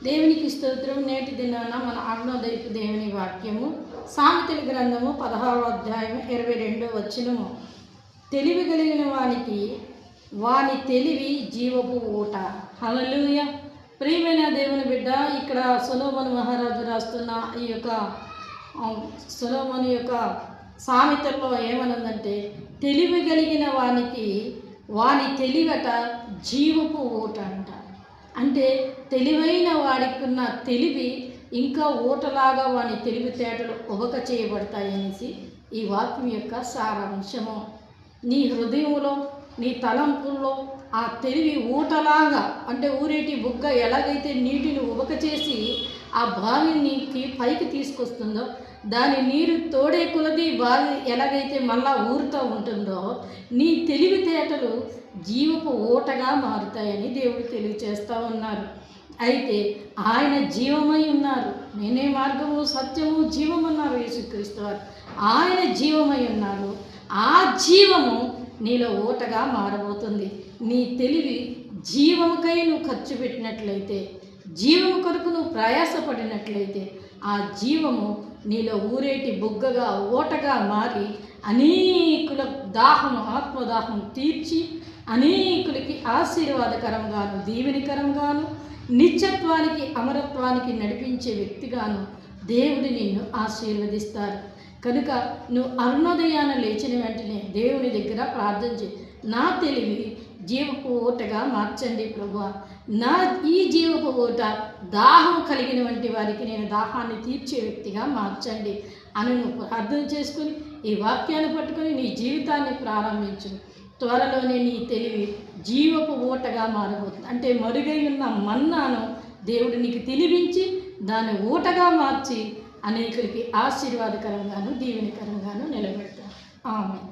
దేవునికి స్తోత్రం. నేటి దినాన మన అరుణోదయపు దేవుని వాక్యము సామెతల గ్రంథము 16వ అధ్యాయం 22వ వచనము. తెలివి కలిగిన వాని తెలివి జీవపు ఊట. హల్లెలూయా. ప్రియమైన దేవుని బిడ్డ, ఇక్కడ సొలొమోను మహారాజు రాస్తున్న ఈ యొక్క సొలొమోను యొక్క సామెతల్లో ఏమనుందంటే, తెలివి కలిగిన వాని తెలివట జీవపు ఊట అంట. అంటే తెలివైన వాడికి ఉన్న తెలివి ఇంకా ఊటలాగా వాని తెలివితేటలు ఉబక చేయబడతాయనేసి ఈ వాక్యం యొక్క సారాంశము. నీ హృదయంలో, నీ తలంపుల్లో ఆ తెలివి ఊటలాగా, అంటే ఊరేటి బుగ్గ ఎలాగైతే నీటిని ఉబక చేసి ఆ బావిని పైకి తీసుకొస్తుందో, దాని నీరు తోడే కొలది బావి ఎలాగైతే మళ్ళా ఊరుతూ ఉంటుందో, నీ తెలివితేటలు జీవపు ఊటగా మారుతాయని దేవుడు తెలియచేస్తూ ఉన్నారు. అయితే ఆయన జీవమై ఉన్నారు. నేనే మార్గము, సత్యము, జీవము అన్నారు యేసుక్రీస్తు వారు. ఆయన జీవమై ఉన్నారు. ఆ జీవము నీలో ఊటగా మారబోతుంది. నీ తెలివి జీవముకై నువ్వు ఖర్చు పెట్టినట్లయితే, జీవము కొరకు నువ్వు ప్రయాసపడినట్లయితే, ఆ జీవము నీలో ఊరేటి బుగ్గగా ఊటగా మారి అనేకుల ఆత్మదాహం తీర్చి అనేకులకి ఆశీర్వాదకరంగాను, దీవెనికరంగాను, నిత్యత్వానికి, అమరత్వానికి నడిపించే వ్యక్తిగాను దేవుడు నిన్ను ఆశీర్వదిస్తారు. కనుక నువ్వు అరుణోదయాన లేచిన వెంటనే దేవుని దగ్గర ప్రార్థన చేయి. నా తెలివి జీవపు ఊటగా మార్చండి ప్రభువా. ఈ జీవపు ఊట దాహం కలిగిన వంటి వారికి నేను దాహాన్ని తీర్చే వ్యక్తిగా మార్చండి అని నువ్వు ప్రార్థన చేసుకుని ఈ వాక్యాన్ని పట్టుకొని నీ జీవితాన్ని ప్రారంభించు. త్వరలోనే నీ తెలివి జీవపు ఊటగా మారబోతుంది. అంటే మరుగై ఉన్న మన్నాను దేవుడు నీకు తెలివించి దాన్ని ఊటగా మార్చి అనేకులకి ఆశీర్వాదకరంగాను, దీవెనకరంగాను నిలబెడతాడు. ఆమేన్.